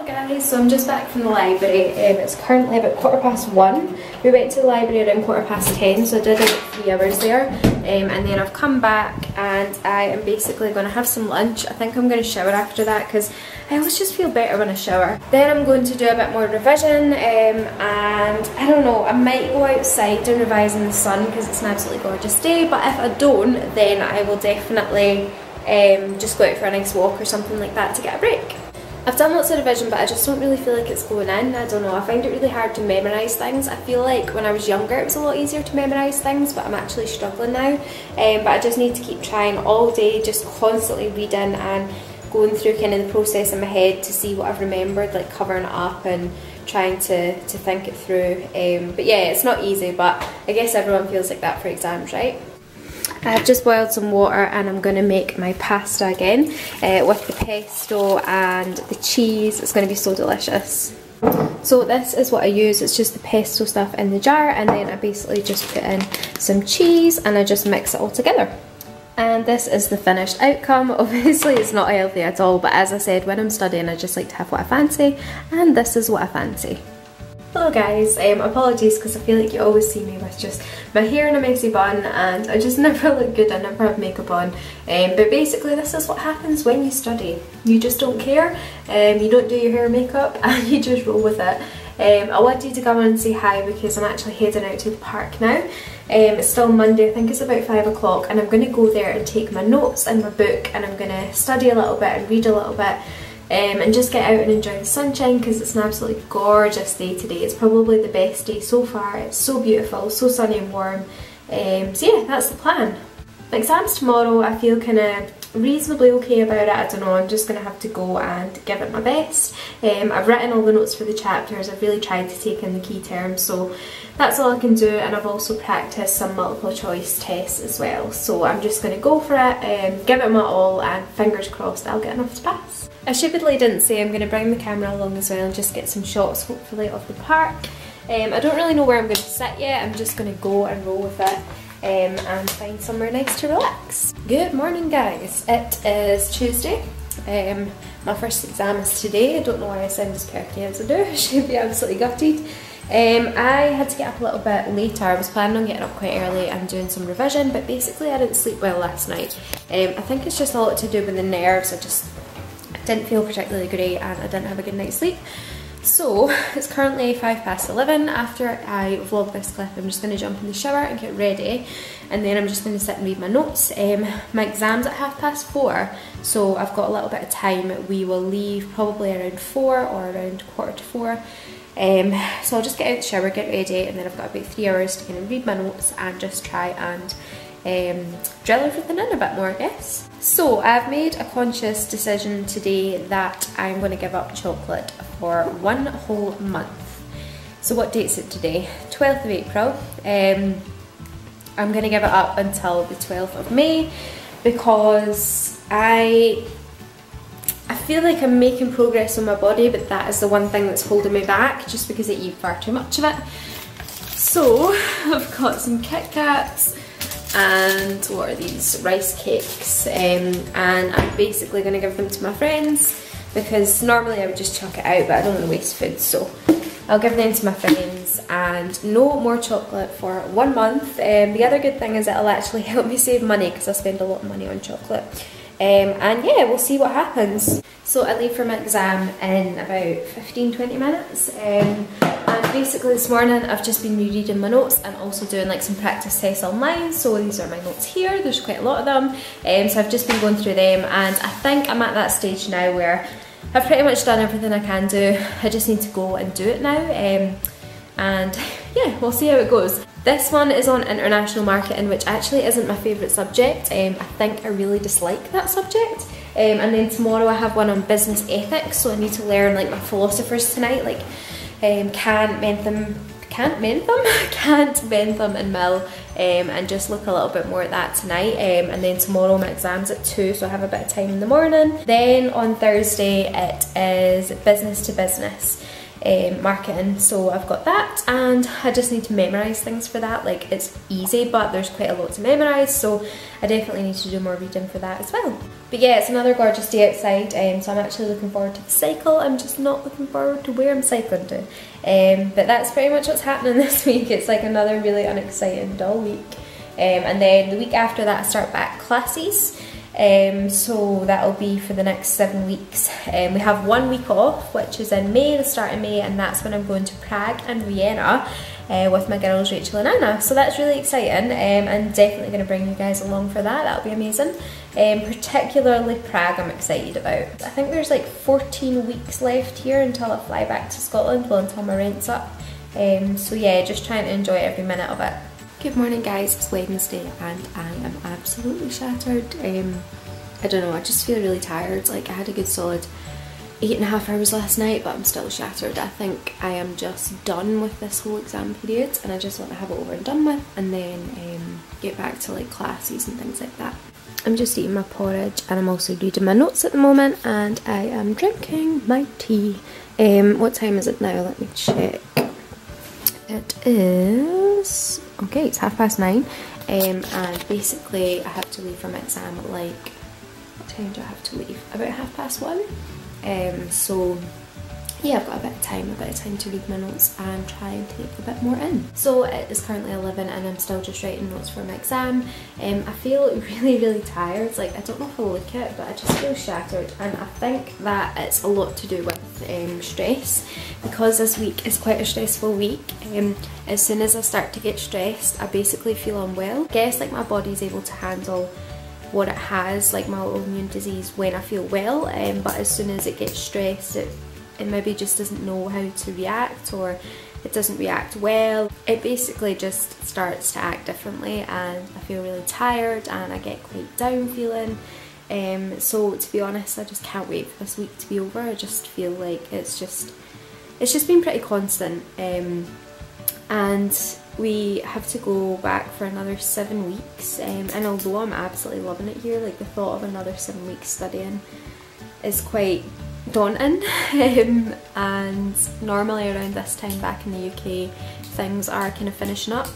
Guys, so I'm just back from the library. It's currently about 1:15. We went to the library around 10:15, so I did about 3 hours there. And then I've come back and I am basically going to have some lunch. I think I'm going to shower after that because I always just feel better when I shower. Then I'm going to do a bit more revision and I don't know, I might go outside and revise in the sun because it's an absolutely gorgeous day, but if I don't, then I will definitely just go out for a nice walk or something like that to get a break. I've done lots of revision, but I just don't really feel like it's going in. I don't know, I find it really hard to memorise things. I feel like when I was younger it was a lot easier to memorise things, but I'm actually struggling now. But I just need to keep trying all day, just constantly reading and going through kind of the process in my head to see what I've remembered, like covering it up and trying to think it through. But yeah, it's not easy, but I guess everyone feels like that for exams, right? I've just boiled some water and I'm going to make my pasta again with the pesto and the cheese. It's going to be so delicious. So this is what I use. It's just the pesto stuff in the jar, and then I basically just put in some cheese and I just mix it all together. And this is the finished outcome. Obviously it's not healthy at all, but as I said, when I'm studying I just like to have what I fancy, and this is what I fancy. Hello guys, apologies because I feel like you always see me with just my hair in a messy bun and I just never look good, I never have makeup on. But basically this is what happens when you study. You just don't care, you don't do your hair and makeup and you just roll with it. I wanted to come and say hi because I'm actually heading out to the park now. It's still Monday, I think it's about 5 o'clock, and I'm going to go there and take my notes and my book and I'm going to study a little bit and read a little bit. And just get out and enjoy the sunshine because it's an absolutely gorgeous day today. It's probably the best day so far. It's so beautiful, so sunny and warm. So yeah, that's the plan. My exam's tomorrow. I feel kind of reasonably okay about it. I don't know, I'm just going to have to go and give it my best. I've written all the notes for the chapters. I've really tried to take in the key terms, so that's all I can do, and I've also practiced some multiple choice tests as well. So I'm just going to go for it, give it my all, and fingers crossed I'll get enough to pass. I stupidly didn't say I'm going to bring the camera along as well and just get some shots hopefully of the park. I don't really know where I'm going to sit yet. I'm just going to go and roll with it and find somewhere nice to relax. Good morning guys, it is Tuesday. My first exam is today. I don't know why I sound as perky as I do. I should be absolutely gutted. I had to get up a little bit later. I was planning on getting up quite early and doing some revision, but basically I didn't sleep well last night. I think it's just a lot to do with the nerves. I didn't feel particularly great and I didn't have a good night's sleep. So it's currently 11:05. After I vlog this clip, I'm just going to jump in the shower and get ready, and then I'm just going to sit and read my notes. My exam's at 4:30, so I've got a little bit of time. We will leave probably around 4 or around 3:45. So I'll just get out the shower, get ready, and then I've got about 3 hours to kind of read my notes and just try and drill everything in a bit more, I guess. So I've made a conscious decision today that I'm going to give up chocolate for 1 whole month. So what date is it today? 12th of April. I'm going to give it up until the 12th of May because I feel like I'm making progress on my body, but that is the one thing that's holding me back just because I eat far too much of it. So I've got some Kit Kats and what are these, rice cakes, and I'm basically going to give them to my friends because normally I would just chuck it out, but I don't want to waste food, so I'll give them to my friends. And no more chocolate for 1 month. The other good thing is it'll actually help me save money because I spend a lot of money on chocolate. And yeah, we'll see what happens. So I leave for my exam in about 15-20 minutes. And basically this morning I've just been rereading my notes and also doing like some practice tests online. So these are my notes here, there's quite a lot of them. So I've just been going through them, and I think I'm at that stage now where I've pretty much done everything I can do. I just need to go and do it now. And yeah, we'll see how it goes. This one is on international marketing, which actually isn't my favourite subject. I think I really dislike that subject. And then tomorrow I have one on business ethics, so I need to learn like my philosophers tonight, like Kant, Bentham and Mill, and just look a little bit more at that tonight, and then tomorrow my exam's at 2, so I have a bit of time in the morning. Then on Thursday it is business to business marketing, so I've got that, and I just need to memorise things for that. Like, it's easy but there's quite a lot to memorise, so I definitely need to do more reading for that as well. But yeah, it's another gorgeous day outside, so I'm actually looking forward to the cycle. I'm just not looking forward to where I'm cycling to. But that's pretty much what's happening this week. It's like another really unexciting dull week. And then the week after that I start back classes. So that'll be for the next 7 weeks. We have 1 week off, which is in May, the start of May, and that's when I'm going to Prague and Vienna with my girls Rachel and Anna. So that's really exciting, and definitely going to bring you guys along for that. That'll be amazing. Particularly Prague I'm excited about. I think there's like 14 weeks left here until I fly back to Scotland, well, until my rent's up. So yeah, just trying to enjoy every minute of it. Good morning guys, it's Wednesday and I am absolutely shattered. I don't know, I just feel really tired. Like, I had a good solid 8.5 hours last night, but I'm still shattered. I think I am just done with this whole exam period and I just want to have it over and done with, and then get back to like classes and things like that. I'm just eating my porridge and I'm also reading my notes at the moment, and I am drinking my tea. What time is it now? Let me check. It is... okay, it's 9:30, and basically I have to leave for my exam at like... what time do I have to leave? About 1:30. So yeah, I've got a bit of time to read my notes and try and take a bit more in. So it is currently 11 and I'm still just writing notes for my exam. I feel really tired. Like, I don't know if I'll look it, but I just feel shattered, and I think that it's a lot to do with stress, because this week is quite a stressful week. As soon as I start to get stressed, I basically feel unwell. I guess like my body's able to handle what it has, like my autoimmune disease, when I feel well, but as soon as it gets stressed, it maybe just doesn't know how to react, or it doesn't react well. It basically just starts to act differently, and I feel really tired and I get quite down feeling. So to be honest, I just can't wait for this week to be over. I just feel like it's just been pretty constant, and we have to go back for another 7 weeks, and although I'm absolutely loving it here, like the thought of another 7 weeks studying is quite daunting. And normally around this time back in the UK things are kind of finishing up,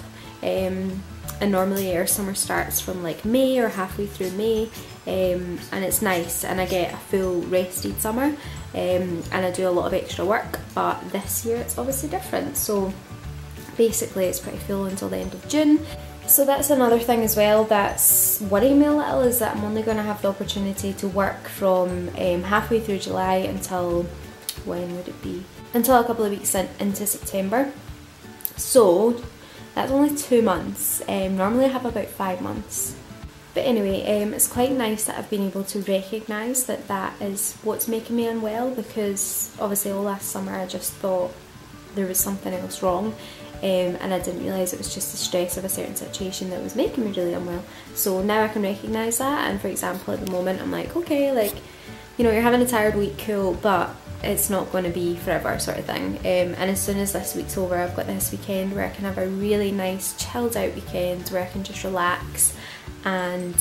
and normally our summer starts from like May or halfway through May, and it's nice and I get a full rested summer, and I do a lot of extra work, but this year it's obviously different. So basically it's pretty full until the end of June. So that's another thing as well that's worrying me a little, is that I'm only going to have the opportunity to work from halfway through July until, when would it be? Until a couple of weeks into September. So that's only 2 months. Normally I have about 5 months. But anyway, it's quite nice that I've been able to recognise that that is what's making me unwell, because obviously all last summer I just thought there was something else wrong. And I didn't realise it was just the stress of a certain situation that was making me really unwell. So now I can recognise that, and for example at the moment I'm like, okay, like, you know, you're having a tired week, cool, but it's not going to be forever, sort of thing. And as soon as this week's over, I've got this weekend where I can have a really nice chilled out weekend where I can just relax and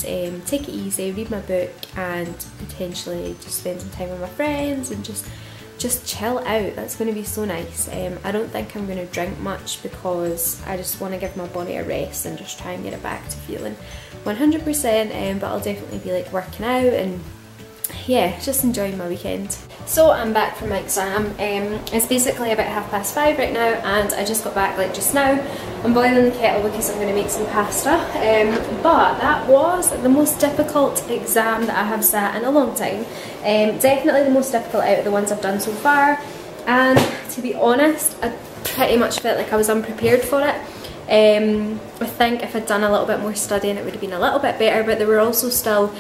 take it easy, read my book, and potentially just spend some time with my friends and just chill out. That's going to be so nice. I don't think I'm going to drink much because I just want to give my body a rest and just try and get it back to feeling 100%, but I'll definitely be like working out and yeah, just enjoying my weekend. So I'm back from my exam. It's basically about 5:30 right now, and I just got back like just now. I'm boiling the kettle because I'm going to make some pasta, but that was the most difficult exam that I have sat in a long time. Definitely the most difficult out of the ones I've done so far, and to be honest I pretty much felt like I was unprepared for it. I think if I'd done a little bit more studying it would have been a little bit better, but there were also still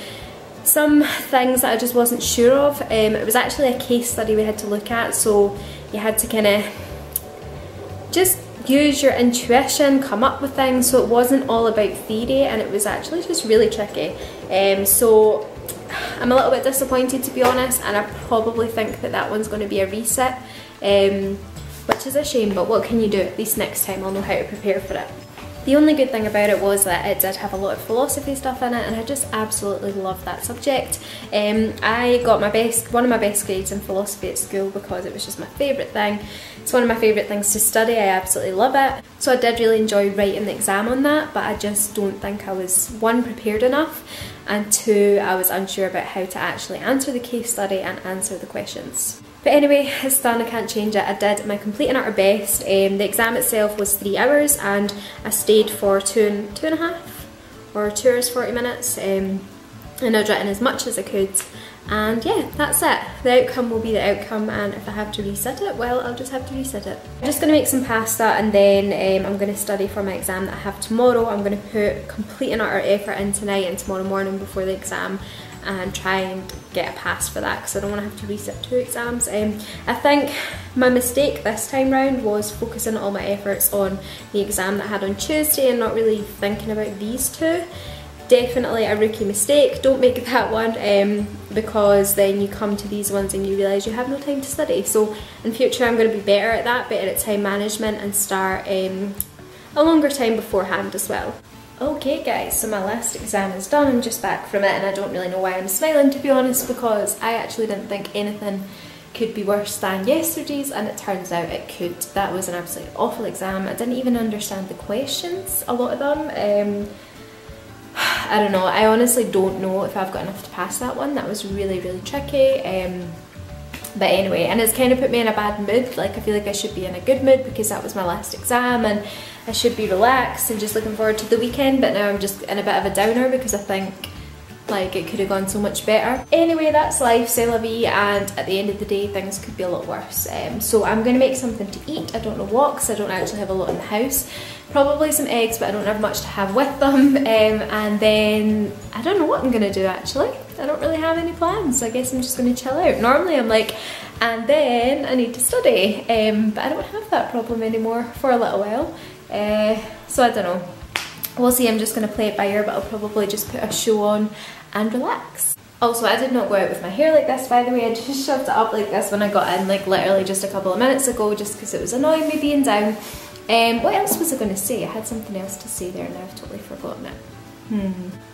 some things that I just wasn't sure of. It was actually a case study we had to look at, so you had to kind of just use your intuition, come up with things, so it wasn't all about theory, and it was actually just really tricky. So I'm a little bit disappointed, to be honest, and I probably think that that one's going to be a reset, which is a shame, but what can you do? At least next time I'll know how to prepare for it. The only good thing about it was that it did have a lot of philosophy stuff in it, and I just absolutely loved that subject. I got one of my best grades in philosophy at school because it was just my favourite thing. It's one of my favourite things to study, I absolutely love it. So I did really enjoy writing the exam on that, but I just don't think I was, one, prepared enough, and two, I was unsure about how to actually answer the case study and answer the questions. But anyway, it's done, I can't change it. I did my complete and utter best. The exam itself was 3 hours and I stayed for two and a half, or 2 hours 40 minutes, and I'd written as much as I could. And yeah, that's it. The outcome will be the outcome, and if I have to resit it, well, I'll just have to resit it. I'm just going to make some pasta, and then I'm going to study for my exam that I have tomorrow. I'm going to put complete and utter effort in tonight and tomorrow morning before the exam, and try and get a pass for that, because I don't want to have to resit 2 exams. I think my mistake this time round was focusing all my efforts on the exam that I had on Tuesday and not really thinking about these 2. Definitely a rookie mistake, don't make that one, because then you come to these ones and you realise you have no time to study. So in future I'm going to be better at that, better at time management, and start a longer time beforehand as well. Okay guys, so my last exam is done, I'm just back from it, and I don't really know why I'm smiling, to be honest, because I actually didn't think anything could be worse than yesterday's, and it turns out it could. That was an absolutely awful exam. I didn't even understand the questions, a lot of them. I don't know, I honestly don't know if I've got enough to pass that one. That was really, really tricky. But anyway, and it's kind of put me in a bad mood. Like, I feel like I should be in a good mood because that was my last exam and I should be relaxed and just looking forward to the weekend, but now I'm just in a bit of a downer because I think like it could have gone so much better. Anyway, that's life, c'est la vie, and at the end of the day things could be a lot worse. So I'm going to make something to eat. I don't know what, because I don't actually have a lot in the house. Probably some eggs, but I don't have much to have with them. And then I don't know what I'm going to do actually. I don't really have any plans, so I guess I'm just going to chill out. Normally I'm like, and then I need to study, but I don't have that problem anymore for a little while. So I don't know. We'll see, I'm just going to play it by ear, but I'll probably just put a show on and relax. Also, I did not go out with my hair like this, by the way. I just shoved it up like this when I got in, like literally just a couple of minutes ago, just because it was annoying me being down. What else was I going to say? I had something else to say there and I've totally forgotten it.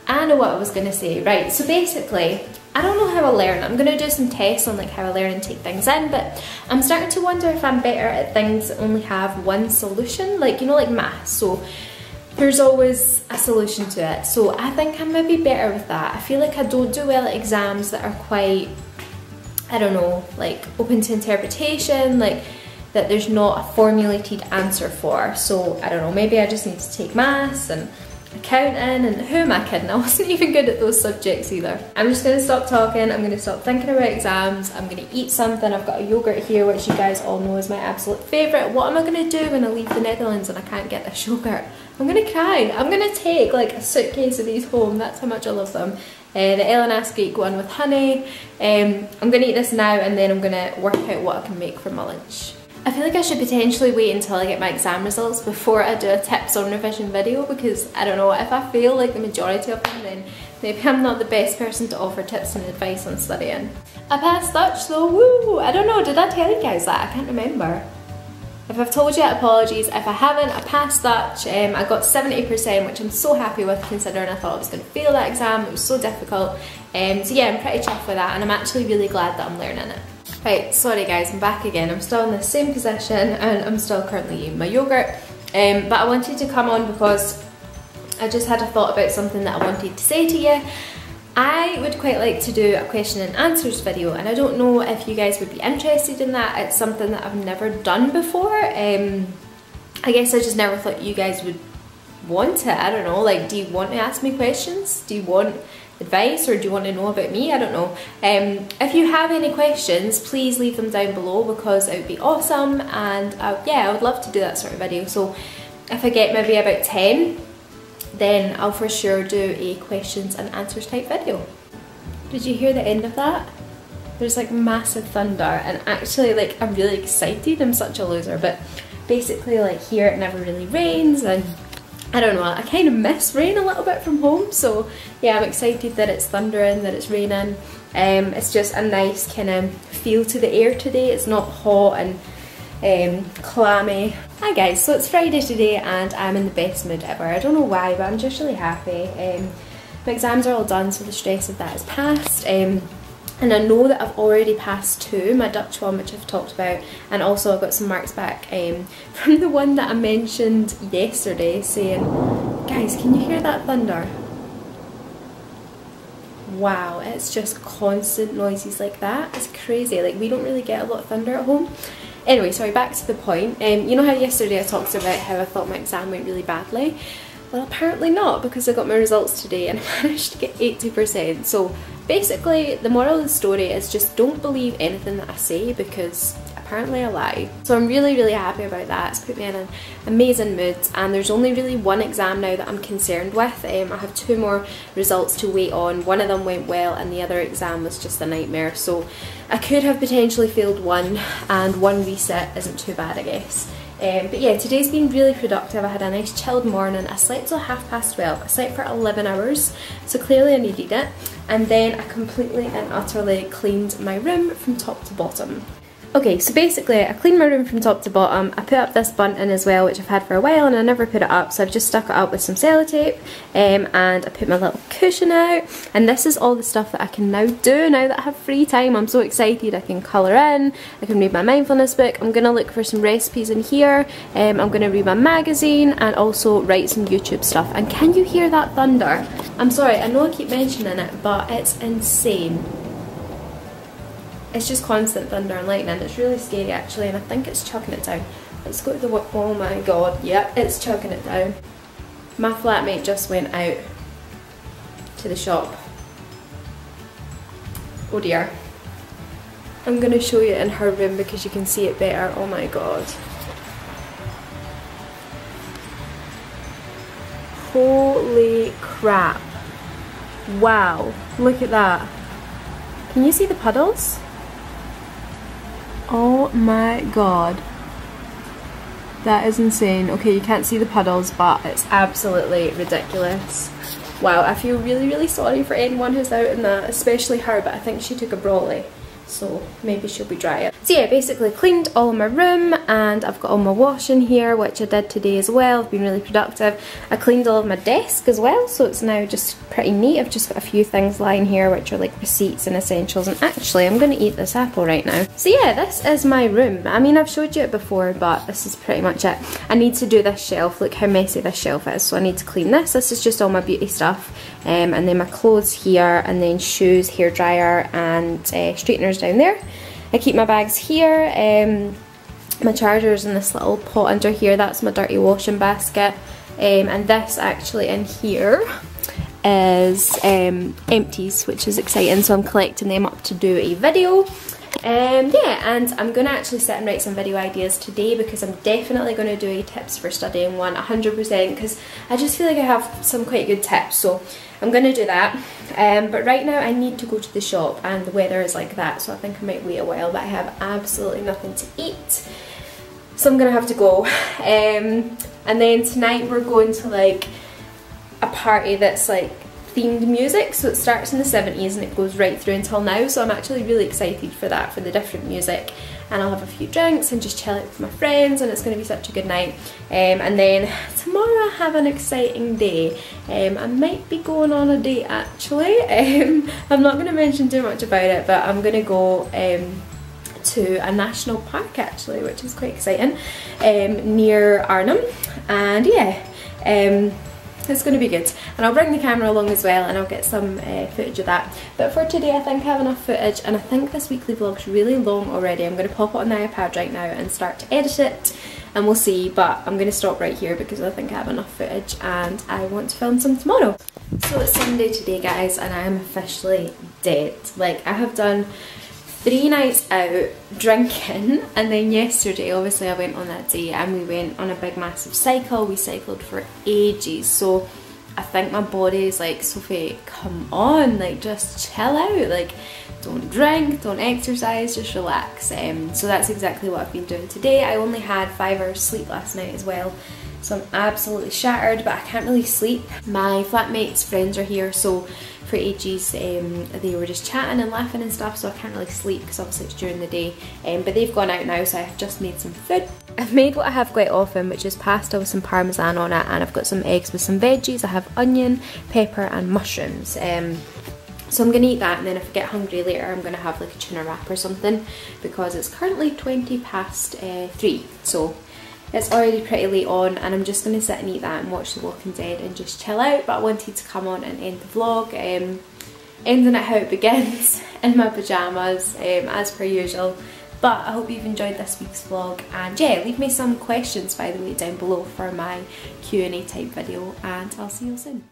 I know what I was going to say. Right, so basically, I don't know how I learn. I'm going to do some tests on like how I learn and take things in, but I'm starting to wonder if I'm better at things that only have one solution, like, you know, like maths. So there's always a solution to it. So I think I might be better with that. I feel like I don't do well at exams that are quite, I don't know, like open to interpretation, like that there's not a formulated answer for. So I don't know, maybe I just need to take maths and accounting, and who am I kidding? I wasn't even good at those subjects either. I'm just going to stop talking, I'm going to stop thinking about exams, I'm going to eat something. I've got a yogurt here, which you guys all know is my absolute favourite. What am I going to do when I leave the Netherlands and I can't get this yogurt? I'm going to cry. I'm going to take like a suitcase of these home, that's how much I love them. The Ellen Greek one with honey. I'm going to eat this now and then I'm going to work out what I can make for my lunch. I feel like I should potentially wait until I get my exam results before I do a tips on revision video, because I don't know, if I fail like the majority of them, then maybe I'm not the best person to offer tips and advice on studying. I passed Dutch though, woo! I don't know, did I tell you guys that? I can't remember. If I've told you, apologies. If I haven't, I passed Dutch. I got 70%, which I'm so happy with considering I thought I was going to fail that exam. It was so difficult. So yeah, I'm pretty chuffed with that, and I'm actually really glad that I'm learning it. Right, sorry guys, I'm back again. I'm still in the same position and I'm still currently eating my yogurt. But I wanted to come on because I just had a thought about something that I wanted to say to you. I would quite like to do a question and answers video, and I don't know if you guys would be interested in that. It's something that I've never done before. I guess I just never thought you guys would want it. I don't know, like, do you want to ask me questions? Do you want advice, or do you want to know about me? I don't know. If you have any questions, please leave them down below, because it would be awesome, and yeah, I would love to do that sort of video. So if I get maybe about 10, then I'll for sure do a questions and answers type video. Did you hear the end of that? There's like massive thunder, and actually like I'm really excited. I'm such a loser, but basically like here it never really rains, and I don't know, I kind of miss rain a little bit from home. So yeah, I'm excited that it's thundering, that it's raining. It's just a nice kind of feel to the air today. It's not hot and clammy. Hi guys, so it's Friday today and I'm in the best mood ever. I don't know why, but I'm just really happy. My exams are all done, so the stress of that is past. And I know that I've already passed 2, my Dutch one, which I've talked about, and also I've got some marks back from the one that I mentioned yesterday, saying, guys, can you hear that thunder? Wow, it's just constant noises like that. It's crazy. Like, we don't really get a lot of thunder at home. Anyway, sorry, back to the point. You know how yesterday I talked about how I thought my exam went really badly? Well, apparently not, because I got my results today and I managed to get 80%. So basically, the moral of the story is just don't believe anything that I say, because apparently I lie. So I'm really, really happy about that. It's put me in an amazing mood, and there's only really one exam now that I'm concerned with. I have 2 more results to wait on. One of them went well and the other exam was just a nightmare. So I could have potentially failed one, and one reset isn't too bad, I guess. But yeah, today's been really productive. I had a nice chilled morning. I slept till 12:30. I slept for 11 hours, so clearly I needed it. And then I completely and utterly cleaned my room from top to bottom. Okay, so basically I cleaned my room from top to bottom. I put up this bunting as well, which I've had for a while and I never put it up, so I've just stuck it up with some sellotape, and I put my little cushion out, and this is all the stuff that I can now do now that I have free time. I'm so excited. I can colour in, I can read my mindfulness book, I'm going to look for some recipes in here, I'm going to read my magazine and also write some YouTube stuff. And can you hear that thunder? I'm sorry, I know I keep mentioning it, but it's insane. It's just constant thunder and lightning. It's really scary actually, and I think it's chucking it down. Let's go to the oh my god, yep, it's chucking it down. My flatmate just went out to the shop. Oh dear. I'm gonna show you in her room because you can see it better. Oh my god. Holy crap. Wow, look at that. Can you see the puddles? Oh my god. That is insane. Okay, you can't see the puddles, but it's absolutely ridiculous. Wow, I feel really, really sorry for anyone who's out in that, especially her, but I think she took a brolly, so maybe she'll be dry. So yeah, basically cleaned all of my room, and I've got all my washing here, which I did today as well. I've been really productive. I cleaned all of my desk as well, so it's now just pretty neat. I've just got a few things lying here which are like receipts and essentials, and actually I'm going to eat this apple right now. So yeah, this is my room. I mean, I've showed you it before, but this is pretty much it. I need to do this shelf. Look how messy this shelf is, so I need to clean this. This is just all my beauty stuff, and then my clothes here, and then shoes, hairdryer and straighteners down there. I keep my bags here, my charger's in this little pot under here. That's my dirty washing basket, and this actually in here is empties, which is exciting, so I'm collecting them up to do a video. Yeah, and I'm going to actually sit and write some video ideas today, because I'm definitely going to do a tips for studying one 100%, because I just feel like I have some quite good tips, so I'm going to do that. But right now I need to go to the shop, and the weather is like that, so I think I might wait a while, but I have absolutely nothing to eat, so I'm going to have to go. And then tonight we're going to like a party that's like themed music, so it starts in the 70s and it goes right through until now, so I'm actually really excited for that, for the different music, and I'll have a few drinks and just chill out with my friends, and it's going to be such a good night. And then tomorrow I have an exciting day. I might be going on a date actually. I'm not going to mention too much about it, but I'm going to go to a national park actually, which is quite exciting, near Arnhem, and yeah, it's going to be good, and I'll bring the camera along as well, and I'll get some footage of that. But for today I think I have enough footage, and I think this weekly vlog's really long already. I'm going to pop it on the iPad right now and start to edit it, and we'll see, but I'm going to stop right here because I think I have enough footage and I want to film some tomorrow. So it's Sunday today guys, and I am officially dead. Like, I have done 3 nights out drinking, and then yesterday obviously I went on that day and we went on a big massive cycle. We cycled for ages, so I think my body is like, Sophie, come on, like just chill out, like don't drink, don't exercise, just relax. So that's exactly what I've been doing today. I only had 5 hours sleep last night as well, so I'm absolutely shattered, but I can't really sleep. My flatmate's friends are here, so for ages they were just chatting and laughing and stuff, so I can't really sleep because obviously it's during the day, but they've gone out now, so I've just made some food. I've made what I have quite often, which is pasta with some parmesan on it, and I've got some eggs with some veggies. I have onion, pepper and mushrooms. So I'm going to eat that, and then if I get hungry later I'm going to have like a tuna wrap or something, because it's currently 3, so it's already pretty late on, and I'm just going to sit and eat that and watch The Walking Dead and just chill out. But I wanted to come on and end the vlog, ending it how it begins, in my pyjamas, as per usual. But I hope you've enjoyed this week's vlog, and yeah, leave me some questions by the way down below for my Q&A type video, and I'll see you soon.